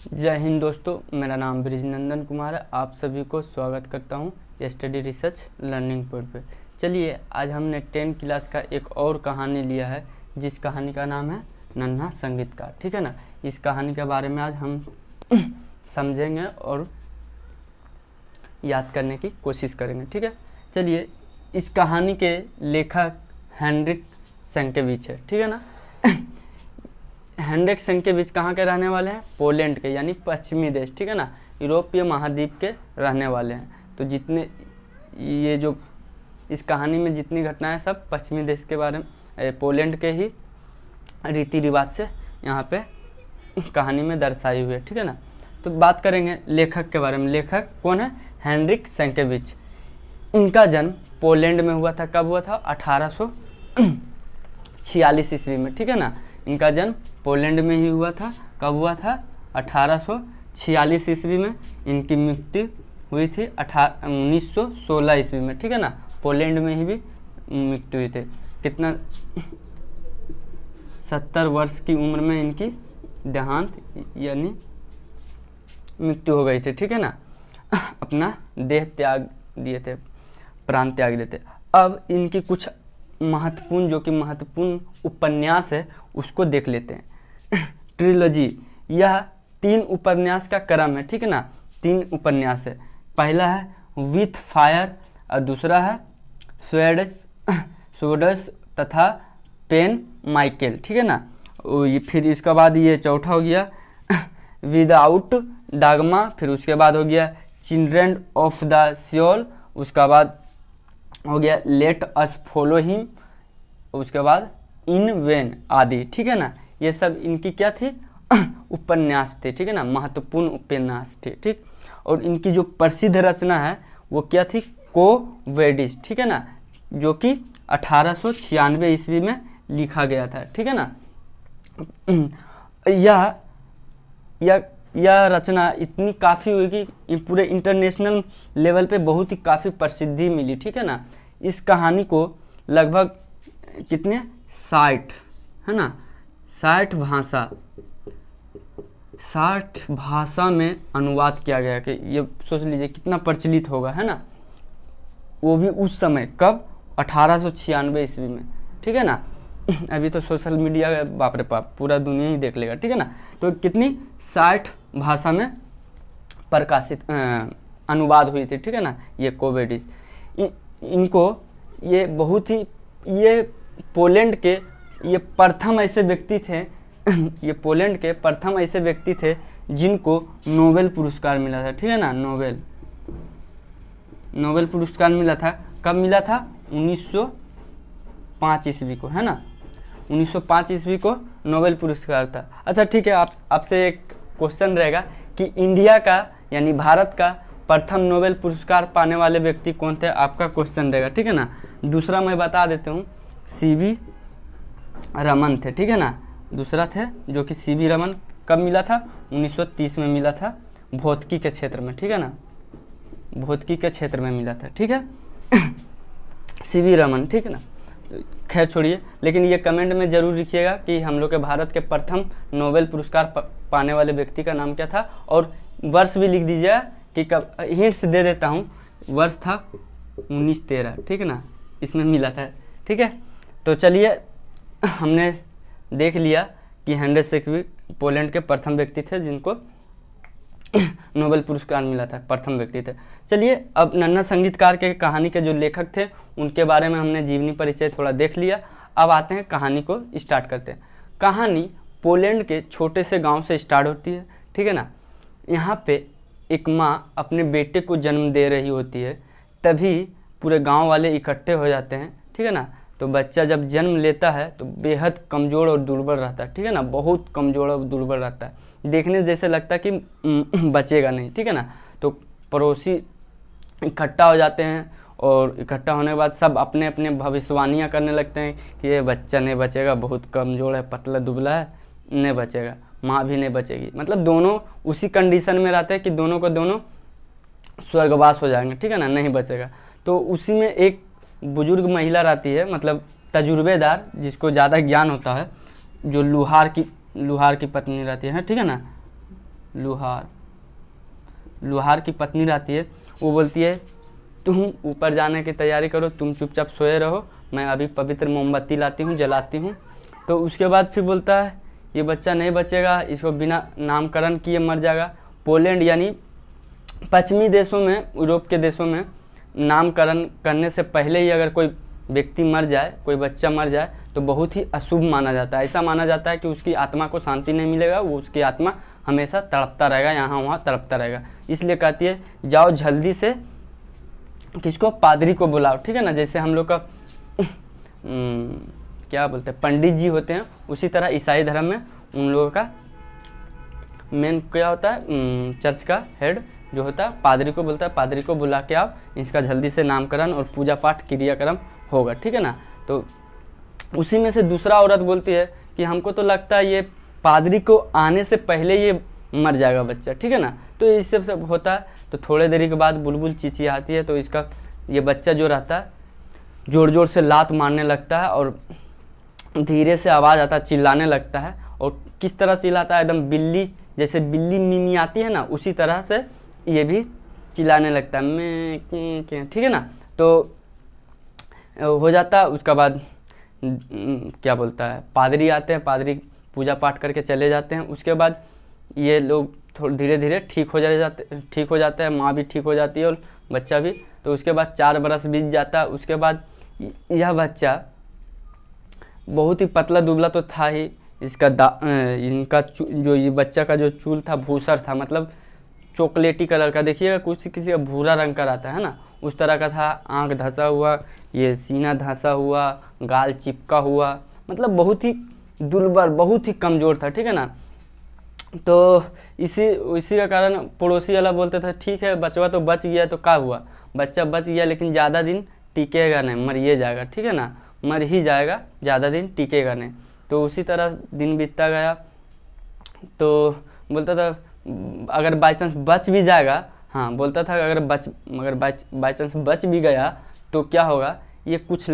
जय हिंद दोस्तों, मेरा नाम ब्रिजनंदन कुमार है। आप सभी को स्वागत करता हूं स्टडी रिसर्च लर्निंग पॉइंट पे। चलिए, आज हमने 10 क्लास का एक और कहानी लिया है, जिस कहानी का नाम है नन्हा संगीतकार। ठीक है ना। इस कहानी के बारे में आज हम समझेंगे और याद करने की कोशिश करेंगे। ठीक है। चलिए, इस कहानी के लेखक हेनरिक सेंकेविच है। ठीक है ना। हेनरिक सेंकेविच कहाँ के रहने वाले हैं? पोलैंड के, यानी पश्चिमी देश। ठीक है ना। यूरोपीय महाद्वीप के रहने वाले हैं। तो जितने ये जो इस कहानी में जितनी घटनाएं सब पश्चिमी देश के बारे में, पोलैंड के ही रीति रिवाज से यहाँ पे कहानी में दर्शाई हुई है। ठीक है ना। तो बात करेंगे लेखक के बारे में। लेखक कौन है? हेनरिक सेंकेविच। इनका जन्म पोलैंड में हुआ था। कब हुआ था? 1846 ईस्वी में। ठीक है ना। इनका जन्म पोलैंड में ही हुआ था। कब हुआ था? 1846 ईस्वी में। इनकी मृत्यु हुई थी 1916 ईस्वी में। ठीक है ना। पोलैंड में ही भी मृत्यु हुई थी। कितना? 70 वर्ष की उम्र में इनकी देहांत यानी मृत्यु हो गई थी। ठीक है ना। अपना देह त्याग दिए थे, प्राण त्याग दिए थे। अब इनकी कुछ महत्वपूर्ण उपन्यास है, उसको देख लेते हैं। ट्रिलॉजी, यह 3 उपन्यास का क्रम है। ठीक है ना। 3 उपन्यास है। पहला है विथ फायर और दूसरा है स्वेडस तथा पेन माइकेल। ठीक है ना। फिर इसके बाद ये चौथा हो गया विदाउट डागमा। फिर उसके बाद हो गया चिल्ड्रन ऑफ द सियोल। उसके बाद हो गया लेट अस फॉलो हिम। उसके बाद इन वेन आदि। ठीक है ना। ये सब इनकी क्या थी? उपन्यास थे। ठीक है ना। महत्वपूर्ण उपन्यास थे। ठीक। और इनकी जो प्रसिद्ध रचना है वो क्या थी? को वेडिस। ठीक है ना। जो कि 1896 ईस्वी में लिखा गया था। ठीक है ना। यह रचना इतनी काफ़ी हुई कि पूरे इंटरनेशनल लेवल पे बहुत ही काफ़ी प्रसिद्धि मिली। ठीक है ना। इस कहानी को लगभग कितने 60 है ना 60 भाषा में अनुवाद किया गया। कि ये सोच लीजिए कितना प्रचलित होगा, है ना। वो भी उस समय, कब? 1896 ईस्वी में। ठीक है ना। अभी तो सोशल मीडिया, बाप रे बाप, पूरा दुनिया ही देख लेगा। ठीक है ना। तो कितनी 60 भाषा में प्रकाशित अनुवाद हुई थी। ठीक है ना। ये कोवेडिस इनको ये बहुत ही ये पोलैंड के ये प्रथम ऐसे व्यक्ति थे ये पोलैंड के प्रथम ऐसे व्यक्ति थे जिनको नोबेल पुरस्कार मिला था। ठीक है ना। नोबेल पुरस्कार मिला था। कब मिला था? 1905 ईस्वी को, है ना। 1905 ईस्वी को नोबेल पुरस्कार था। अच्छा ठीक है, आपसे एक क्वेश्चन रहेगा कि इंडिया का यानी भारत का प्रथम नोबेल पुरस्कार पाने वाले व्यक्ति कौन थे? आपका क्वेश्चन रहेगा। ठीक है ना। दूसरा मैं बता देता हूँ, सीवी रमन थे। ठीक है ना। दूसरा थे जो कि सीवी रमन। कब मिला था? 1930 में मिला था, भौतिकी के क्षेत्र में। ठीक है ना। भौतिकी के क्षेत्र में मिला था। ठीक है। सीवी रमन। ठीक है ना। खैर छोड़िए, लेकिन ये कमेंट में ज़रूर लिखिएगा कि हम लोग के भारत के प्रथम नोबेल पुरस्कार पाने वाले व्यक्ति का नाम क्या था, और वर्ष भी लिख दीजिएगा कि कब। हिंट्स दे देता हूँ, वर्ष था 1913। ठीक है ना। इसमें मिला था। ठीक है। तो चलिए, हमने देख लिया कि हेनरिक सेंकेविच पोलैंड के प्रथम व्यक्ति थे जिनको नोबेल पुरस्कार मिला था, प्रथम व्यक्ति थे। चलिए, अब नन्हा संगीतकार के कहानी के जो लेखक थे उनके बारे में हमने जीवनी परिचय थोड़ा देख लिया। अब आते हैं कहानी को स्टार्ट करते हैं। कहानी पोलैंड के छोटे से गांव से स्टार्ट होती है। ठीक है ना। यहाँ पे एक माँ अपने बेटे को जन्म दे रही होती है, तभी पूरे गांव वाले इकट्ठे हो जाते हैं। ठीक है ना। तो बच्चा जब जन्म लेता है तो बेहद कमज़ोर और दुर्बल रहता है। ठीक है ना। बहुत कमज़ोर और दुर्बल रहता है, देखने जैसे लगता है कि बचेगा नहीं। ठीक है ना। तो पड़ोसी इकट्ठा हो जाते हैं, और इकट्ठा होने के बाद सब अपने अपने भविष्यवाणियाँ करने लगते हैं कि ये बच्चा नहीं बचेगा, बहुत कमज़ोर है, पतला दुबला है, नहीं बचेगा। माँ भी नहीं बचेगी। मतलब दोनों उसी कंडीशन में रहते हैं कि दोनों को दोनों स्वर्गवास हो जाएंगे। ठीक है ना। नहीं बचेगा। तो उसी में एक बुजुर्ग महिला रहती है, मतलब तजुर्बेदार, जिसको ज़्यादा ज्ञान होता है, जो लुहार की पत्नी रहती है। ठीक है ना। लुहार, लुहार की पत्नी रहती है, वो बोलती है तुम ऊपर जाने की तैयारी करो, तुम चुपचाप सोए रहो, मैं अभी पवित्र मोमबत्ती लाती हूँ, जलाती हूँ। तो उसके बाद फिर बोलता है ये बच्चा नहीं बचेगा, इसको बिना नामकरण किए मर जाएगा। पोलैंड यानी पश्चिमी देशों में, यूरोप के देशों में नामकरण करने से पहले ही अगर कोई व्यक्ति मर जाए, कोई बच्चा मर जाए, तो बहुत ही अशुभ माना जाता है। ऐसा माना जाता है कि उसकी आत्मा को शांति नहीं मिलेगा, वो उसकी आत्मा हमेशा तड़पता रहेगा, यहाँ वहाँ तड़पता रहेगा। इसलिए कहती है जाओ जल्दी से किसको, पादरी को बुलाओ, ठीक है ना। जैसे हम लोग का क्या बोलते हैं, पंडित जी होते हैं, उसी तरह ईसाई धर्म में उन लोगों का मेन क्या होता है, चर्च का हेड जो होता है पादरी को बोलता है, पादरी को बुला के आओ, इसका जल्दी से नामकरण और पूजा पाठ क्रियाक्रम होगा, ठीक है ना। तो उसी में से दूसरा औरत बोलती है कि हमको तो लगता है ये पादरी को आने से पहले ये मर जाएगा बच्चा, ठीक है ना। तो ये सब होता है। तो थोड़े देरी के बाद बुलबुल चींची आती है, तो इसका ये बच्चा जो रहता है ज़ोर ज़ोर से लात मारने लगता है और धीरे से आवाज़ आता है, चिल्लाने लगता है। और किस तरह चिल्लाता है, एकदम बिल्ली जैसे बिल्ली मिमी आती है ना, उसी तरह से ये भी चिल्लाने लगता है, मैं, ठीक है ना। तो हो जाता है। उसके बाद क्या बोलता है, पादरी आते हैं, पादरी पूजा पाठ करके चले जाते हैं। उसके बाद ये लोग थोड़ा धीरे धीरे ठीक हो जाते हैं, माँ भी ठीक हो जाती है और बच्चा भी। तो उसके बाद 4 बरस बीत जाता है। उसके बाद यह बच्चा बहुत ही पतला दुबला तो था ही, इसका इनका जो ये बच्चा का जो चूल था भूसर था, मतलब चॉकलेटी कलर का, देखिएगा कुछ किसी का भूरा रंग का रहता है ना, उस तरह का था। आँख धंसा हुआ, ये सीना धंसा हुआ, गाल चिपका हुआ, मतलब बहुत ही दुर्बल, बहुत ही कमज़ोर था, ठीक है ना। तो इसी का कारण पड़ोसी वाला बोलते थे ठीक है बचवा तो बच गया, तो क्या हुआ, बच्चा बच गया लेकिन ज़्यादा दिन टिकेगा नहीं, मरिए जाएगा, ठीक है ना, मर ही जाएगा, ज़्यादा दिन टिकेगा नहीं। तो उसी तरह दिन बीतता गया। तो बोलता था अगर बाई चांस बच भी जाएगा, हाँ बोलता था अगर बाई चांस बच भी गया तो क्या होगा, ये कुछ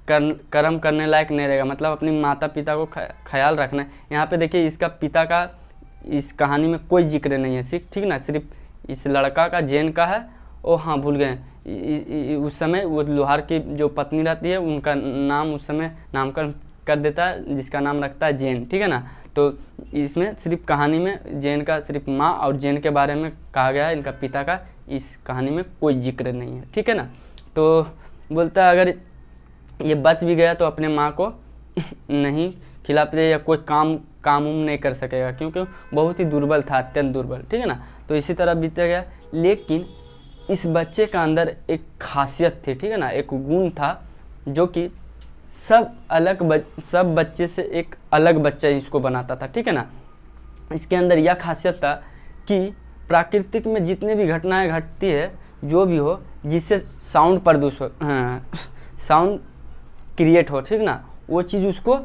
कर्म करने लायक नहीं रहेगा, मतलब अपनी माता पिता को ख्याल रखना है। यहाँ पे देखिए इसका पिता का इस कहानी में कोई जिक्र नहीं है, ठीक ना, सिर्फ इस लड़का का जैन का है। ओ हाँ भूल गए, उस समय वो लोहार की जो पत्नी रहती है उनका नाम उस समय नामकरण कर देता है, जिसका नाम रखता है जैन, ठीक है ना। तो इसमें सिर्फ कहानी में जैन का सिर्फ माँ और जैन के बारे में कहा गया है, इनका पिता का इस कहानी में कोई जिक्र नहीं है, ठीक है ना। तो बोलता है अगर ये बच भी गया तो अपने माँ को नहीं खिला पाते या कोई काम नहीं कर सकेगा, क्योंकि बहुत ही दुर्बल था, अत्यंत दुर्बल, ठीक है ना। तो इसी तरह बीता गया। लेकिन इस बच्चे का अंदर एक खासियत थी, ठीक है ना, एक गुण था जो कि सब बच्चे से एक अलग बच्चा इसको बनाता था, ठीक है ना। इसके अंदर यह खासियत था कि प्राकृतिक में जितने भी घटनाएं घटती है, जो भी हो, जिससे साउंड प्रदूषण साउंड क्रिएट हो, ठीक ना, वो चीज़ उसको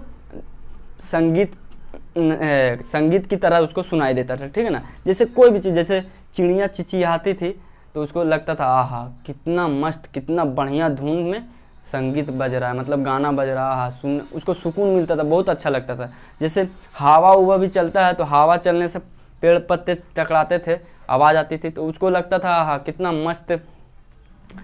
संगीत की तरह उसको सुनाई देता था, ठीक है ना। जैसे कोई भी चीज़, जैसे चिड़िया चिचियाती थी तो उसको लगता था आहा कितना मस्त, कितना बढ़िया धुन में संगीत बज रहा है, मतलब गाना बज रहा है, सुन उसको सुकून मिलता था, बहुत अच्छा लगता था। जैसे हवा उवा भी चलता है तो हवा चलने से पेड़ पत्ते टकराते थे, आवाज़ आती थी, तो उसको लगता था आहा कितना मस्त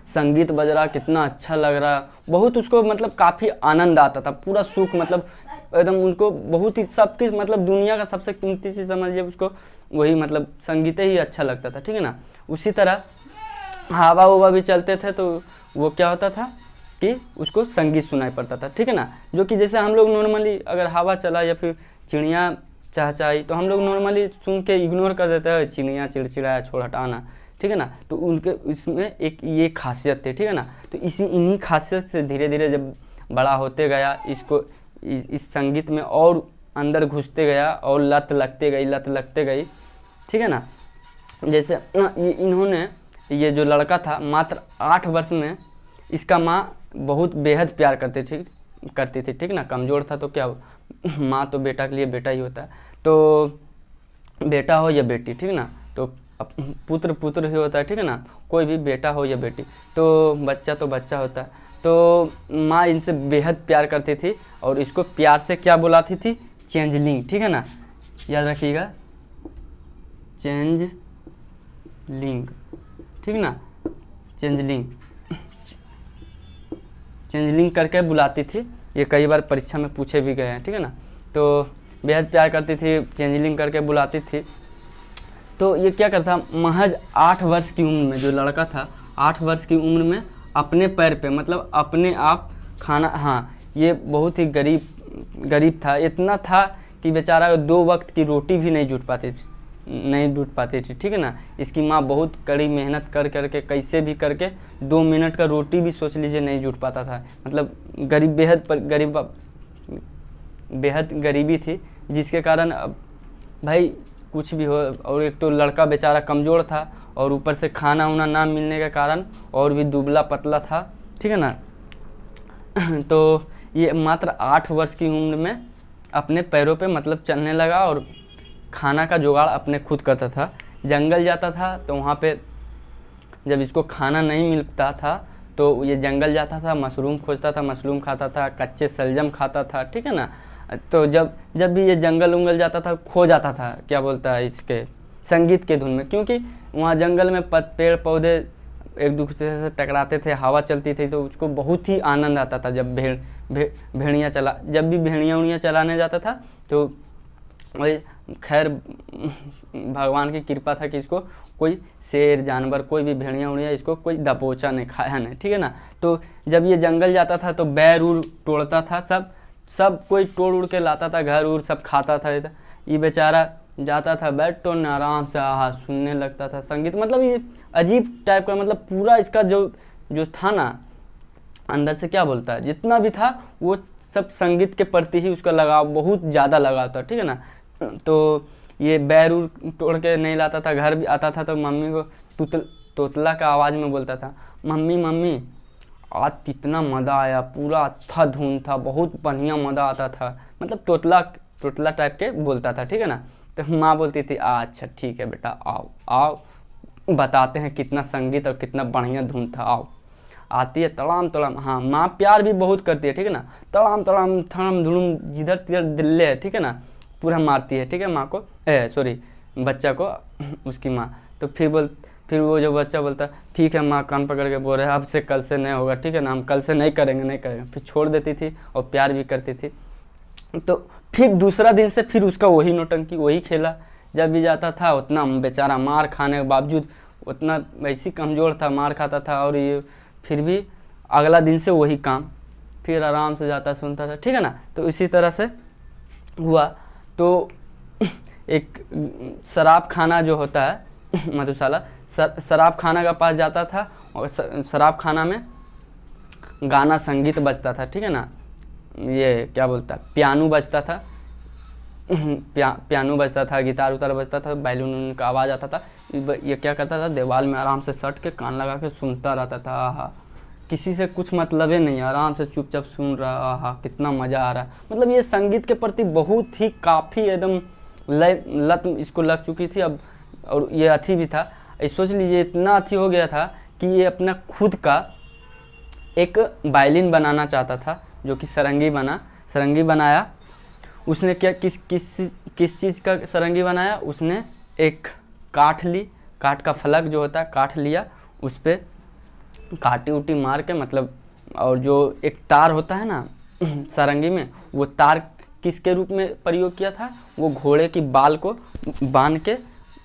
संगीत बज रहा, कितना अच्छा लग रहा, बहुत उसको मतलब काफ़ी आनंद आता था, पूरा सुख, मतलब एकदम उनको बहुत ही सबकी मतलब दुनिया का सबसे कीमती चीज़ समझिए उसको, वही मतलब संगीत ही अच्छा लगता था, ठीक है ना। उसी तरह हवा उवा भी चलते थे तो वो क्या होता था कि उसको संगीत सुनाई पड़ता था, ठीक है ना। जो कि जैसे हम लोग नॉर्मली अगर हवा चला या फिर चिड़िया चहचहाई तो हम लोग नॉर्मली सुन के इग्नोर कर देते हैं, चिड़िया चिड़चिड़ाया छोड़ हटाना, ठीक है ना। तो उनके इसमें एक ये खासियत थी, ठीक है ना। तो इन्हीं खासियत से धीरे धीरे जब बड़ा होते गया, इसको इस संगीत में और अंदर घुसते गया और लत लगते गई, ठीक है ना। जैसे इन्होंने ये जो लड़का था मात्र 8 वर्ष में इसका माँ बहुत बेहद प्यार करती थी, ठीक ना। कमज़ोर था तो क्या हो, माँ तो बेटा के लिए बेटा ही होता है, तो बेटा हो या बेटी, ठीक ना, तो पुत्र ही होता है, ठीक है ना, कोई भी बेटा हो या बेटी, तो बच्चा होता है। तो माँ इनसे बेहद प्यार करती थी और इसको प्यार से क्या बुलाती थी, चेंजलिंग, ठीक है ना, याद रखिएगा। चेंजलिंग, ठीक ना, चेंजलिंग करके बुलाती थी। ये कई बार परीक्षा में पूछे भी गए हैं, ठीक है ना। तो बेहद प्यार करती थी, चेंजलिंग करके बुलाती थी। तो ये क्या करता, महज 8 वर्ष की उम्र में, जो लड़का था 8 वर्ष की उम्र में अपने पैर पे, मतलब अपने आप खाना, हाँ ये बहुत ही गरीब था। इतना था कि बेचारा 2 वक्त की रोटी भी नहीं जुट पाती थी, ठीक है ना। इसकी माँ बहुत कड़ी मेहनत कर करके, कैसे भी करके 2 मिनट का रोटी भी सोच लीजिए नहीं जुट पाता था। मतलब बेहद गरीबी थी, जिसके कारण अब भाई कुछ भी हो। और एक तो लड़का बेचारा कमज़ोर था, और ऊपर से खाना उना ना मिलने के कारण और भी दुबला पतला था, ठीक है ना। तो ये मात्र 8 वर्ष की उम्र में अपने पैरों पे मतलब चलने लगा, और खाना का जुगाड़ अपने खुद करता था। जंगल जाता था तो वहाँ पे जब इसको खाना नहीं मिलता था तो ये जंगल जाता था, मशरूम खोजता था, मशरूम खाता था, कच्चे शलजम खाता था, ठीक है ना। तो जब भी ये जंगल उंगल जाता था, खो जाता था, क्या बोलता है इसके, संगीत के धुन में, क्योंकि वहाँ जंगल में पेड़ पौधे एक दूसरे से टकराते थे, हवा चलती थी, तो उसको बहुत ही आनंद आता था। जब जब भी भेड़िया उड़ियाँ चलाने जाता था तो वही, खैर भगवान की कृपा था कि इसको कोई शेर जानवर, कोई भी भेड़िया उड़िया इसको कोई दबोचा नहीं, खाया नहीं, ठीक है ना। तो जब ये जंगल जाता था तो बैर उड़ तोड़ता था, सब कोई तोड़ उड़ के लाता था, घर उड़ सब खाता था। ये बेचारा जाता था बैठ तोड़ने, आराम से आहा सुनने लगता था संगीत। मतलब ये अजीब टाइप का, मतलब पूरा इसका जो था ना अंदर से, क्या बोलता है, जितना भी था वो सब संगीत के प्रति ही उसका लगाव, बहुत ज़्यादा लगाव था, ठीक है ना। तो ये बैर तोड़ के नहीं लाता था, घर भी आता था तो मम्मी को तोतला का आवाज़ में बोलता था, मम्मी आज कितना मज़ा आया, पूरा अच्छा धुन था, बहुत बढ़िया मज़ा आता था। मतलब तोतला टाइप के बोलता था, ठीक है ना। तो माँ बोलती थी अच्छा ठीक है बेटा, आओ बताते हैं कितना संगीत और कितना बढ़िया धुन था, आओ। आती है तड़ाम तड़ाम, हाँ माँ प्यार भी बहुत करती है, ठीक है ना। तड़ाम तड़ाम थड़म धुड़ुम, जिधर तिधर दिल्ले है, ठीक है ना, पूरा मारती है, ठीक है, माँ को, सॉरी बच्चा को, उसकी माँ। तो फिर वो जो बच्चा बोलता ठीक है माँ, कान पकड़ के बोल रहे हैं अब से कल से नहीं होगा, ठीक है ना, हम कल से नहीं करेंगे। फिर छोड़ देती थी और प्यार भी करती थी। तो फिर दूसरा दिन से फिर उसका वही नौटंकी, वही खेला। जब भी जाता था उतना बेचारा मार खाने के बावजूद, उतना वैसी कमज़ोर था, मार खाता था, और ये फिर भी अगला दिन से वही काम, फिर आराम से जाता सुनता था, ठीक है ना। तो इसी तरह से हुआ। तो एक शराब खाना जो होता है मधुशाला, शराब खाना का पास जाता था, और शराब खाना में गाना संगीत बजता था, ठीक है ना। ये क्या बोलता है, पियानो बजता था, पियानो बजता था, गिटार उतार बजता था, बैलून का आवाज़ आता था। ये क्या करता था, दीवार में आराम से सट के कान लगा के सुनता रहता था। आहा, किसी से कुछ मतलब ही नहीं, आराम से चुपचाप सुन रहा, आहा कितना मज़ा आ रहा। मतलब ये संगीत के प्रति बहुत ही काफ़ी एकदम लत इसको लग चुकी थी अब। और ये अथी भी था, सोच लीजिए इतना अथी हो गया था कि ये अपना खुद का एक वायलिन बनाना चाहता था, जो कि सरंगी बनाया। उसने क्या किस चीज़ का सरंगी बनाया, उसने एक काठ का फलक जो होता है, काठ लिया, उस पर काटी उटी मार के, मतलब, और जो एक तार होता है ना सरंगी में, वो तार किसके रूप में प्रयोग किया था, वो घोड़े की बाल को बांध के,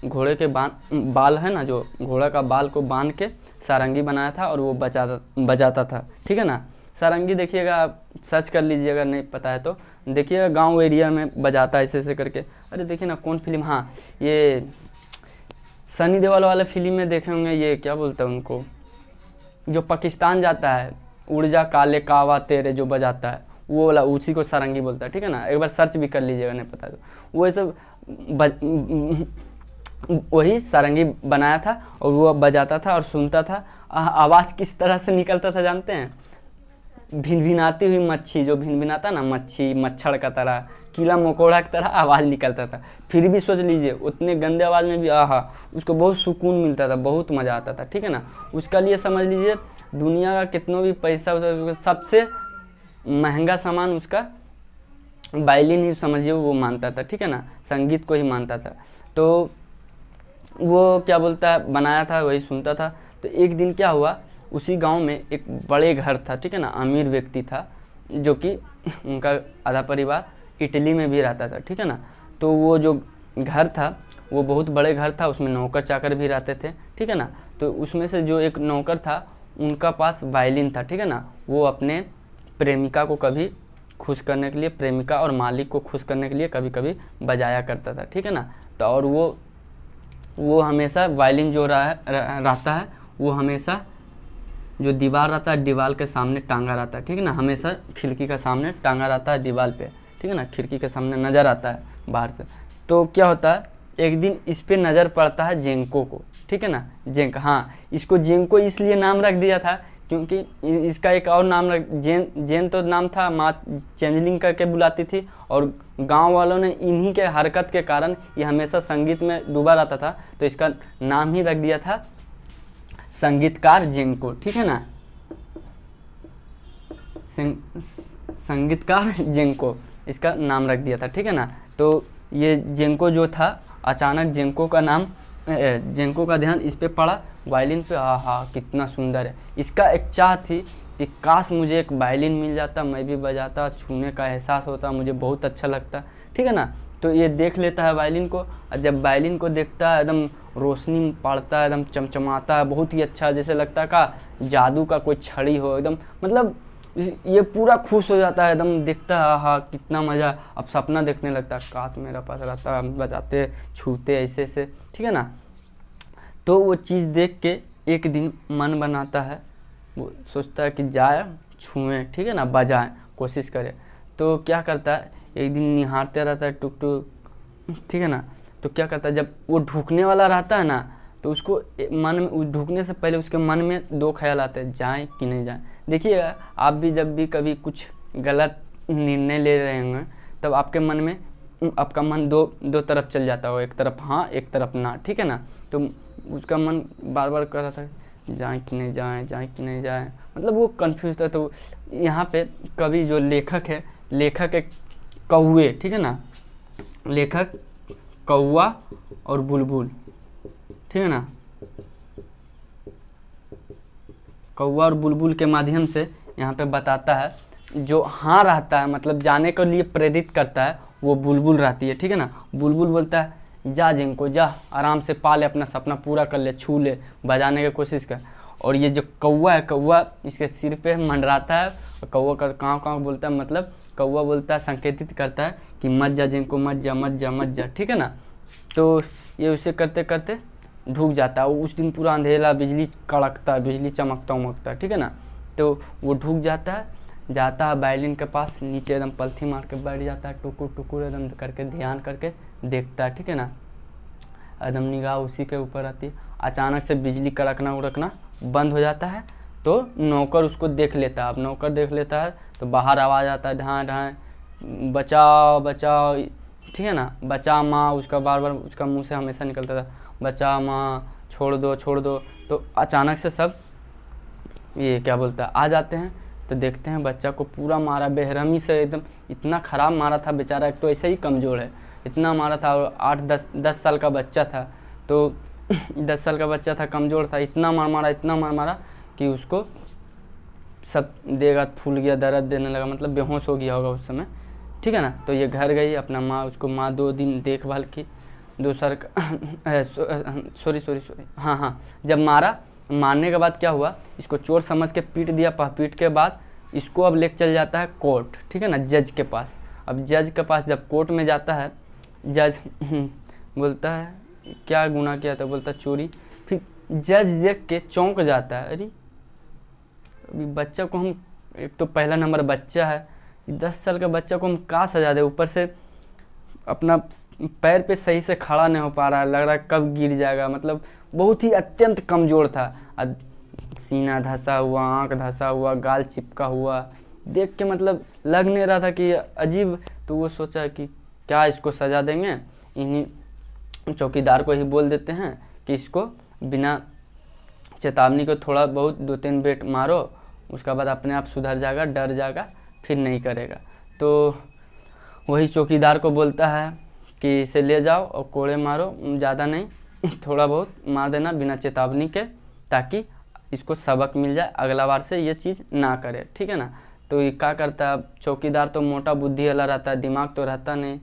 घोड़े के बाल है ना, जो घोड़ा का बाल को बांध के सारंगी बनाया था, और वो बजाता था, ठीक है ना। सारंगी देखिएगा, सर्च कर लीजिएगा, नहीं पता है तो देखिएगा, गांव एरिया में बजाता है ऐसे करके। अरे देखिए ना कौन फिल्म, हाँ ये सनी देओल वाले फिल्म में देखे होंगे, ये क्या बोलते हैं उनको, जो पाकिस्तान जाता है, उड़ जा काले कावा तेरे, जो बजाता है वो वाला, उसी को सारंगी बोलता है, ठीक है ना। एक बार सर्च भी कर लीजिएगा, नहीं पता तो। वो सब वही सारंगी बनाया था, और वो बजाता था और सुनता था। आवाज़ किस तरह से निकलता था जानते हैं, भिनभिनाती हुई मच्छी, जो भिनभिनाता ना मच्छी, मच्छर का तरह, कीड़ा मकोड़ा की तरह आवाज़ निकलता था। फिर भी सोच लीजिए उतने गंदे आवाज़ में भी आहा, उसको बहुत सुकून मिलता था, बहुत मज़ा आता था, ठीक है ना। उसका लिए समझ लीजिए दुनिया का कितना भी पैसा, सबसे महंगा सामान उसका वायलिन ही समझिए वो मानता था, ठीक है ना, संगीत को ही मानता था। तो वो क्या बोलता है बनाया था वही सुनता था। तो एक दिन क्या हुआ, उसी गांव में एक बड़े घर था, ठीक है ना, अमीर व्यक्ति था, जो कि उनका आधा परिवार इटली में भी रहता था, ठीक है ना। तो वो जो घर था वो बहुत बड़े घर था, उसमें नौकर चाकर भी रहते थे, ठीक है ना। तो उसमें से जो एक नौकर था उनका पास वायलिन था, ठीक है ना। वो अपने प्रेमिका को कभी खुश करने के लिए, प्रेमिका और मालिक को खुश करने के लिए कभी कभी बजाया करता था, ठीक है ना। तो और वो हमेशा वायलिन जो रहता है वो हमेशा जो दीवार रहता है दीवार के सामने टांगा रहता है, ठीक है ना, हमेशा खिड़की के सामने टांगा रहता है दीवार पे, ठीक है ना, खिड़की के सामने नज़र आता है बाहर से। तो क्या होता है, एक दिन इस पे नज़र पड़ता है जेंको को, ठीक है ना, जेंक, हाँ, इसको जेंको इसलिए नाम रख दिया था क्योंकि इसका एक और नाम जेन तो नाम था, माँ चेंजलिंग करके बुलाती थी, और गांव वालों ने इन्हीं के हरकत के कारण ये हमेशा संगीत में डूबा रहता था, तो इसका नाम ही रख दिया था संगीतकार जेंको, ठीक है ना, संगीतकार जेंको इसका नाम रख दिया था, ठीक है ना। तो ये जेंको जो था, अचानक जेंको का ध्यान इस पे पड़ा, वायलिन पे, हाँ कितना सुंदर है। इसका एक चाह थी कि काश मुझे एक वायलिन मिल जाता, मैं भी बजाता, छूने का एहसास होता, मुझे बहुत अच्छा लगता, ठीक है ना। तो ये देख लेता है वायलिन को, और जब वायलिन को देखता है एकदम रोशनी पड़ता है, एकदम चमचमाता है, बहुत ही अच्छा, जैसे लगता है का जादू का कोई छड़ी हो, एकदम मतलब ये पूरा खुश हो जाता है, एकदम देखता है हाँ कितना मज़ा। अब सपना देखने लगता है, काश मेरा पास रहता, हम बजाते छूते ऐसे ऐसे, ठीक है ना। तो वो चीज़ देख के एक दिन मन बनाता है, वो सोचता है कि जाए छुएं, ठीक है ना, बजाएं, कोशिश करे। तो क्या करता है, एक दिन निहारते रहता है टुक टुक, ठीक है ना। तो क्या करता है, जब वो ढूकने वाला रहता है ना, तो उसको मन में, ढूकने से पहले उसके मन में दो ख्याल आते हैं, जाएं कि नहीं जाएं। देखिए आप भी जब भी कभी कुछ गलत निर्णय ले रहे होंगे, तब आपके मन में, आपका मन दो तरफ चल जाता हो, एक तरफ हाँ एक तरफ ना, ठीक है ना। तो उसका मन बार बार कर रहा था जाएं कि नहीं जाएं, जाएं कि नहीं जाएं, मतलब वो कंफ्यूज था। तो यहाँ पे कवि जो लेखक है, लेखक एक कौवे, ठीक है ना, लेखक कौवा और बुलबुल, ठीक है ना, कौवा और बुलबुल के माध्यम से यहाँ पे बताता है, जो हाँ रहता है मतलब जाने के लिए प्रेरित करता है, वो बुलबुल रहती है, ठीक है ना। बुलबुल बोलता है जा जिनको जा, आराम से पा ले, अपना सपना पूरा कर ले, छू ले, बजाने की कोशिश कर। और ये जो कौवा है, कौवा इसके सिर पे मंडराता है, और कौवा का काँव काँव बोलता है, मतलब कौवा बोलता है, संकेतित करता है कि मत जा जिनको, मत जा मत जा मत जा, ठीक है ना। तो ये उसे करते करते ढूक जाता है। उस दिन पूरा अंधेरा, बिजली कड़कता है, बिजली चमकता उमकता है, ठीक है ना। तो वो ढूक जाता है, जाता है वायलिन के पास, नीचे एकदम पलथी मार के बैठ जाता है, टुकुर टुकुर एकदम करके ध्यान करके देखता है, ठीक है ना, एकदम निगाह उसी के ऊपर आती है। अचानक से बिजली कड़कना उड़कना बंद हो जाता है, तो नौकर उसको देख लेता है। अब नौकर देख लेता है तो बाहर आवाज़ आता है, ढाँ ढाँ बचाओ बचाओ, ठीक है ना, बचा माँ, उसका बार बार उसका मुँह से हमेशा निकलता था बचा माँ, छोड़ दो छोड़ दो। तो अचानक से सब ये क्या बोलता है आ जाते हैं, तो देखते हैं बच्चा को पूरा मारा बेरहमी से, एकदम इतना ख़राब मारा था बेचारा, एक तो ऐसे ही कमज़ोर है, इतना मारा था, और 8-10 साल का बच्चा था। तो 10 साल का बच्चा था, कमज़ोर था, इतना मार मारा कि उसको सब देगा फूल गया, दर्द देने लगा, मतलब बेहोश हो गया होगा उस समय, ठीक है ना। तो ये घर गई अपना माँ, उसको माँ 2 दिन देखभाल की, सॉरी हाँ, जब मारने के बाद क्या हुआ, इसको चोर समझ के पीट दिया, पीट के बाद इसको अब लेके चल जाता है कोर्ट, ठीक है ना, जज के पास। अब जज के पास जब कोर्ट में जाता है, जज बोलता है क्या गुनाह किया था, बोलता चोरी। फिर जज देख के चौंक जाता है, अरे अभी बच्चा को हम, एक तो पहला नंबर बच्चा है, 10 साल का बच्चा को हम क्या सजा दे, ऊपर से अपना पैर पे सही से खड़ा नहीं हो पा रहा है, लग रहा है कब गिर जाएगा, मतलब बहुत ही अत्यंत कमज़ोर था, सीना धंसा हुआ, आँख धंसा हुआ, गाल चिपका हुआ, देख के मतलब लग नहीं रहा था कि अजीब। तो वो सोचा कि क्या इसको सज़ा देंगे, इन्हीं चौकीदार को ही बोल देते हैं कि इसको बिना चेतावनी को थोड़ा बहुत 2-3 बेट मारो, उसका बाद अपने आप सुधर जाएगा, डर जाएगा, फिर नहीं करेगा। तो वही चौकीदार को बोलता है कि इसे ले जाओ और कोड़े मारो, ज़्यादा नहीं, थोड़ा बहुत मार देना बिना चेतावनी के, ताकि इसको सबक मिल जाए, अगला बार से ये चीज़ ना करे, ठीक है ना। तो ये क्या करता है, चौकीदार तो मोटा बुद्धि वाला रहता है, दिमाग तो रहता नहीं,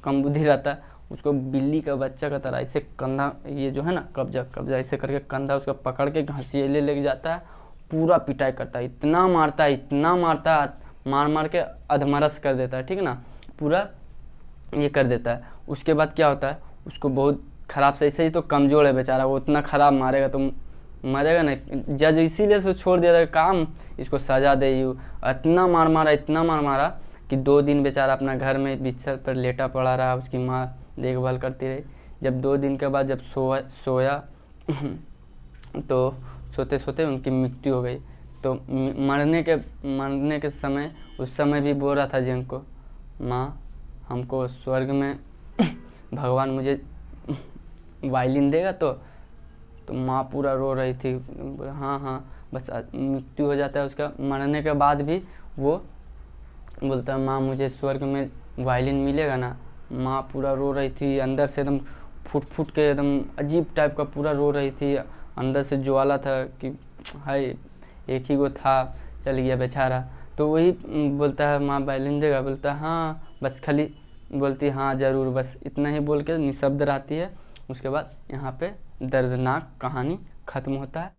कम बुद्धि रहता है। उसको बिल्ली का बच्चा का तरह ऐसे कंधा, ये जो है ना कब्जा कब्जा ऐसे करके कंधा उसका पकड़ के घसीले लेके जाता है, पूरा पिटाई करता है, इतना मारता है, इतना मारता है, मार मार के अधमरस कर देता है, ठीक है ना, पूरा ये कर देता है। उसके बाद क्या होता है, उसको बहुत ख़राब से, ऐसे ही तो कमज़ोर है बेचारा, वो उतना ख़राब मारेगा तो मरेगा नहीं। जज इसीलिए से छोड़ दिया था, काम इसको सज़ा दे। इतना मार मारा, इतना मार मारा कि 2 दिन बेचारा अपना घर में बिस्तर पर लेटा पड़ा रहा, उसकी माँ देखभाल करती रही। जब 2 दिन के बाद जब सोया तो सोते सोते उनकी मृत्यु हो गई। तो मरने के समय, उस समय भी बोल रहा था जिन को, माँ हमको स्वर्ग में भगवान मुझे वायलिन देगा। तो माँ पूरा रो रही थी, बोला हाँ हाँ, बस मृत्यु हो जाता है उसका। मरने के बाद भी वो बोलता है माँ मुझे स्वर्ग में वायलिन मिलेगा ना। माँ पूरा रो रही थी, अंदर से एकदम फूट फूट के, एकदम अजीब टाइप का पूरा रो रही थी। अंदर से ज्वाला था कि हाय एक ही वो था, चल गया बेचारा। तो वही बोलता है माँ वायलिन देगा, बोलता है हाँ, बस खाली बोलती हाँ ज़रूर, बस इतना ही बोल के निशब्द रहती है। उसके बाद यहाँ पे दर्दनाक कहानी ख़त्म होता है।